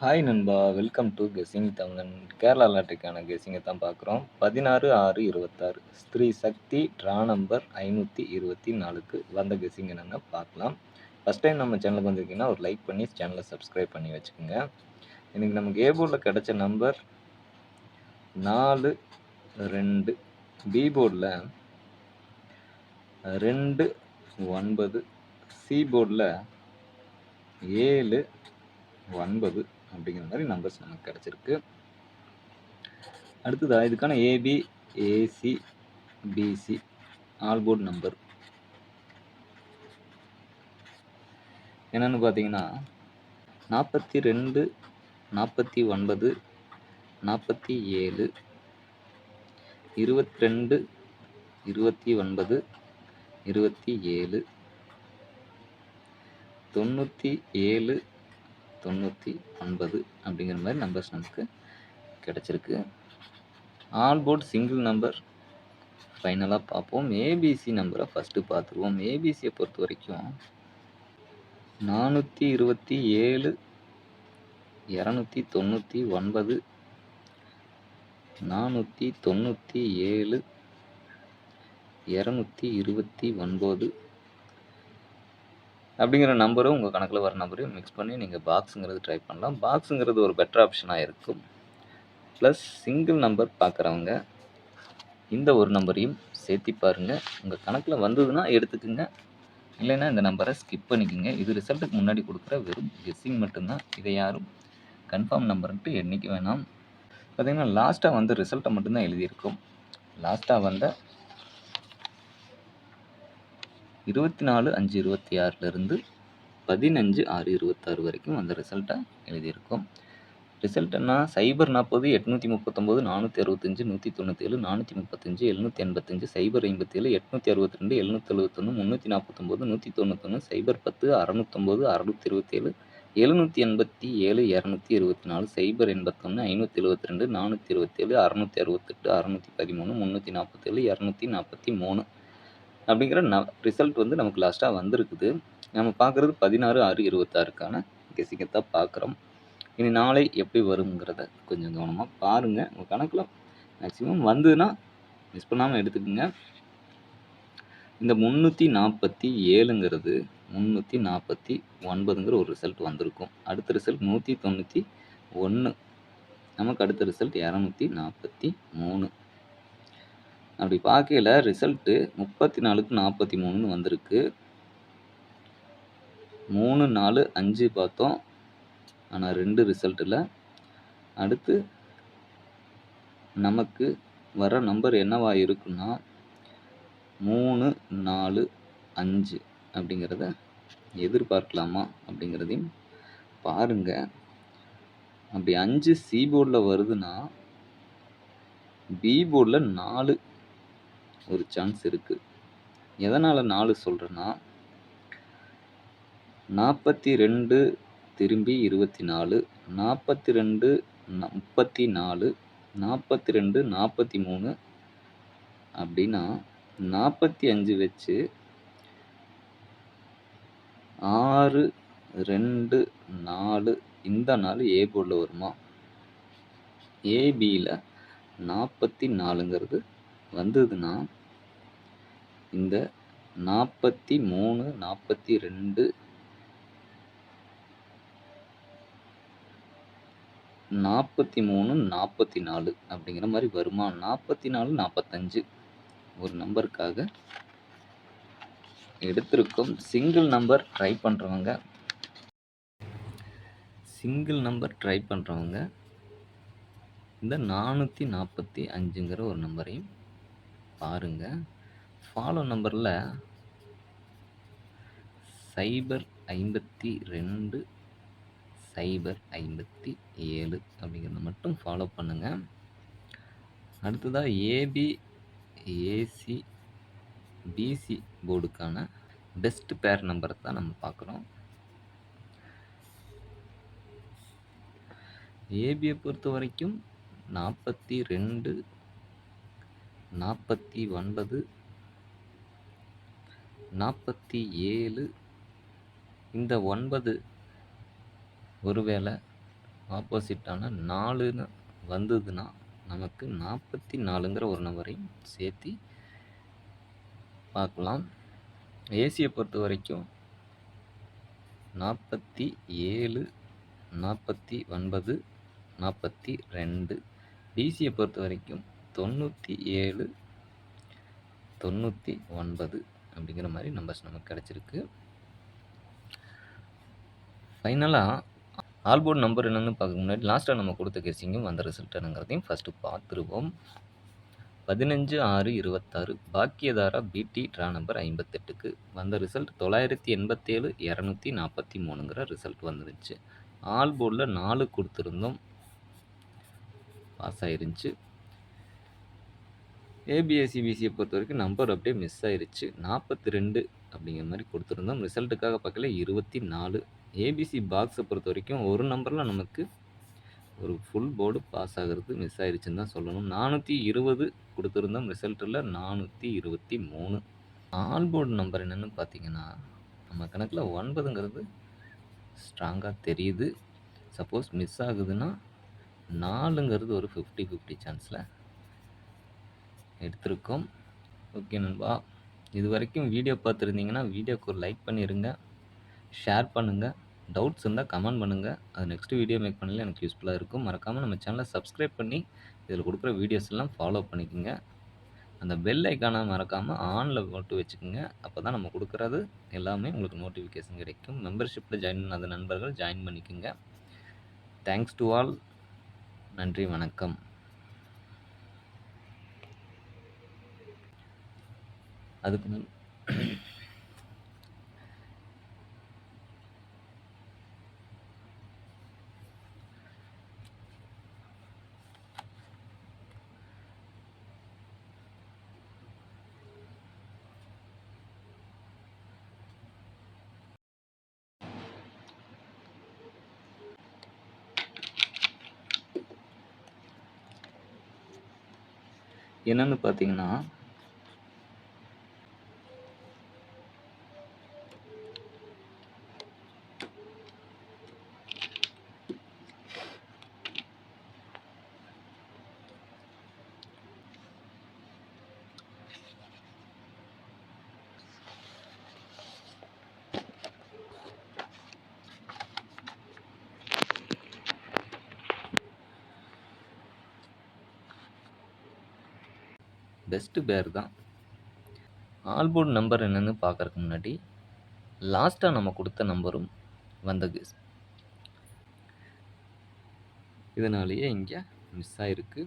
Hi நண்பா! Welcome to guessing தமிழன். கேரளா லாட்டரிக்கான கெஸ்ஸிங்க தான் பார்க்குறோம். 16/6/26 ஸ்ரீ சக்தி ட்ரா நம்பர் 524க்கு வந்த கெஸ்ஸிங் என்னன்னு பார்க்கலாம். ஃபர்ஸ்ட் டைம் நம்ம சேனலுக்கு வந்திருக்கீங்கன்னா, ஒரு லைக் பண்ணி சேனலை சப்ஸ்கிரைப் பண்ணி வச்சுக்கோங்க. இன்னைக்கு நமக்கு ஏ போர்டில் கிடைச்ச நம்பர் 4, 2. பி போர்டில் 2, 9. சி போர்டில் 7, 9 அப்படிங்கிற மாதிரி நம்பர்ஸ் நமக்கு கிடைச்சிருக்கு. அடுத்ததா இதுக்கான AB, AC, PC all port number என்னன்னு பார்த்தீங்கன்னா 42, 49, 47, 22, 29, 27, 97, 99 அப்படிங்கிற மாதிரி நம்பர்ஸ் நமக்கு கிடைச்சிருக்கு. ஆல் போர்ட் சிங்கிள் நம்பர் ஃபைனலாக பார்ப்போம். ஏபிசி நம்பரை ஃபஸ்ட்டு பார்த்துருவோம். ஏபிசியை பொறுத்த வரைக்கும் 427, 299, 497, 229 அப்படிங்கிற நம்பரும் உங்கள் கணக்கில் வர நம்பரையும் மிக்ஸ் பண்ணி நீங்கள் பாக்ஸுங்கிறது ட்ரை பண்ணலாம். பாக்ஸுங்கிறது ஒரு பெட்டர் ஆப்ஷனாக இருக்கும். ப்ளஸ் சிங்கிள் நம்பர் பார்க்குறவங்க இந்த ஒரு நம்பரையும் சேர்த்தி பாருங்கள். உங்கள் கணக்கில் வந்ததுன்னா எடுத்துக்குங்க, இல்லைன்னா இந்த நம்பரை ஸ்கிப் பண்ணிக்கோங்க. இது ரிசல்ட்டுக்கு முன்னாடி கொடுக்குற வெறும் கெஸ்ஸிங் மட்டும்தான். இதை யாரும் கன்ஃபார்ம் நம்பர்ன்ட்டு எண்ணிக்க வேணாம். பார்த்திங்கன்னா லாஸ்ட்டாக வந்து ரிசல்ட்டை மட்டும்தான் எழுதியிருக்கும். லாஸ்ட்டாக வந்த 24/5/26 15/6/26 வரைக்கும் அந்த ரிசல்ட்டை எழுதியிருக்கும். ரிசல்ட் என்ன? 040 839 465 197 435 785 057 862 771 349 191 010 609 627 787 224 081 572 427 668 613 347 247 அப்படிங்கிற ரிசல்ட் வந்து நமக்கு லாஸ்ட்டாக வந்திருக்குது. நம்ம பார்க்குறது 16/6/26க்கான கெஸ்ஸிங்கத்தான் பார்க்குறோம். இனி நாளை எப்படி வருங்கிறத கொஞ்சம் கவனமாக பாருங்கள். உங்கள் கணக்கில் மேக்ஸிமம் வந்ததுன்னா மிஸ் பண்ணாமல் எடுத்துக்கோங்க. இந்த 347ங்கிறது 349ங்கிற ஒரு ரிசல்ட் வந்திருக்கும். அடுத்த ரிசல்ட் 191, நமக்கு அடுத்த ரிசல்ட் 243. அப்படி பார்க்கையில் ரிசல்ட்டு 34க்கு 43ன்னு வந்திருக்கு. 3, 4, 5 பார்த்தோம், ஆனால் 2 ரிசல்ட்டில். அடுத்து நமக்கு வர நம்பர் என்னவா இருக்குன்னா 3, 4, 5 அப்படிங்கிறத எதிர்பார்க்கலாமா அப்படிங்கிறதையும் பாருங்கள். அப்படி 5 சி போர்டில் வருதுன்னா பி போர்டில் 4 ஒரு சான்ஸ் இருக்குது. எதனால் 4 சொல்கிறேன்னா 42 திரும்பி 24, 42 34, 42 43 அப்படின்னா 45 வச்சு 6, 2, 4 இந்த நாள் ஏ போர்டில் வருமா? ஏபியில் 44ங்கிறது வந்ததுன்னா இந்த 43, 42, 43, 44 அப்படிங்கிற மாதிரி வருமா? 44, 45 ஒரு நம்பருக்காக எடுத்திருக்கோம். சிங்கிள் நம்பர் ட்ரை பண்ணுறவங்க இந்த 445ங்கிற ஒரு நம்பரையும் பாருங்கள். ஃபாலோ நம்பரில் 052, 057 அப்படிங்கிறத மட்டும் ஃபாலோ பண்ணுங்கள். அடுத்ததாக ஏபி, ஏசி, பிசி போர்டுக்கான பெஸ்ட் பேர் நம்பரை தான் நம்ம பார்க்குறோம். ஏபியை பொறுத்த வரைக்கும் 42, 49, 47 இந்த 9 ஒருவேளை ஆப்போசிட்டான 4ன்னு வந்ததுன்னா நமக்கு 44ங்கிற ஒரு நம்பரையும் சேர்த்து பார்க்கலாம். ஏசியை பொறுத்த வரைக்கும் 47, 49, 42. பிசியை பொறுத்த வரைக்கும் 97, 99 அப்படிங்கிற மாதிரி நம்பர்ஸ் நமக்கு கிடச்சிருக்கு. ஃபைனலாக ஆல்போர்ட் நம்பர் என்னென்னு பார்க்க முன்னாடி லாஸ்ட்டாக நம்ம கொடுத்த கெஸ்ஸிங்கும் அந்த ரிசல்ட் என்னங்கிறதையும் ஃபஸ்ட்டு பார்த்துருவோம். 15/6/26 பாக்கியதாரா பிடி ட்ரா நம்பர் 58க்கு வந்த ரிசல்ட் 987 243ங்கிற ரிசல்ட் வந்துருச்சு. ஆல் போர்டில் 4 கொடுத்துருந்தோம், பாஸ் ஆயிருந்துச்சு. ஏபிஎஸ்சிபிசியை பொறுத்த வரைக்கும் நம்பர் அப்படியே மிஸ் ஆயிருச்சு. 42 அப்படிங்கிற மாதிரி கொடுத்துருந்தோம். ரிசல்ட்டுக்காக பார்க்கல 24. ஏபிசி பாக்ஸை பொறுத்த வரைக்கும் ஒரு நம்பரில் நமக்கு ஒரு ஃபுல் போர்டு பாஸ் ஆகிறது மிஸ் ஆயிடுச்சுன்னு தான் சொல்லணும். 420 கொடுத்துருந்தோம், ரிசல்ட்டில் 423. ஆல் போர்டு நம்பர் என்னென்னு பார்த்தீங்கன்னா நம்ம கணக்கில் 9ங்கிறது ஸ்ட்ராங்காக தெரியுது. சப்போஸ் மிஸ் ஆகுதுன்னா 4ங்கிறது ஒரு 50-50 சான்ஸில் எடுத்திருக்கோம். ஓகே நண்பா, இது வரைக்கும் வீடியோ பார்த்துருந்தீங்கன்னா வீடியோக்கு ஒரு லைக் பண்ணிடுங்க, ஷேர் பண்ணுங்கள். டவுட்ஸ் இருந்தால் கமெண்ட் பண்ணுங்கள். அது நெக்ஸ்ட் வீடியோ மேக் பண்ணல எனக்கு யூஸ்ஃபுல்லாக இருக்கும். மறக்காமல் நம்ம சேனலை சப்ஸ்கிரைப் பண்ணி இதில் கொடுக்குற வீடியோஸ் எல்லாம் ஃபாலோ பண்ணிக்கோங்க. அந்த பெல் ஐக்கானை மறக்காமல் ஆனில் போட்டு வச்சுக்கோங்க. அப்போ தான் நம்ம கொடுக்குறது எல்லாமே உங்களுக்கு நோட்டிஃபிகேஷன் கிடைக்கும். மெம்பர்ஷிப்பில் ஜாயின் பண்ணாத நண்பர்கள் ஜாயின் பண்ணிக்கோங்க. Thanks to all. நன்றி, வணக்கம். அதுக்கு என்னன்னு பார்த்தீங்கன்னா பெஸ்ட்டு பேர் தான். ஆல்போர்ட் நம்பர் என்னென்னு பார்க்குறதுக்கு முன்னாடி லாஸ்ட்டாக நம்ம கொடுத்த நம்பரும் வந்தது, இதனாலேயே இங்கே மிஸ் ஆகிருக்கு.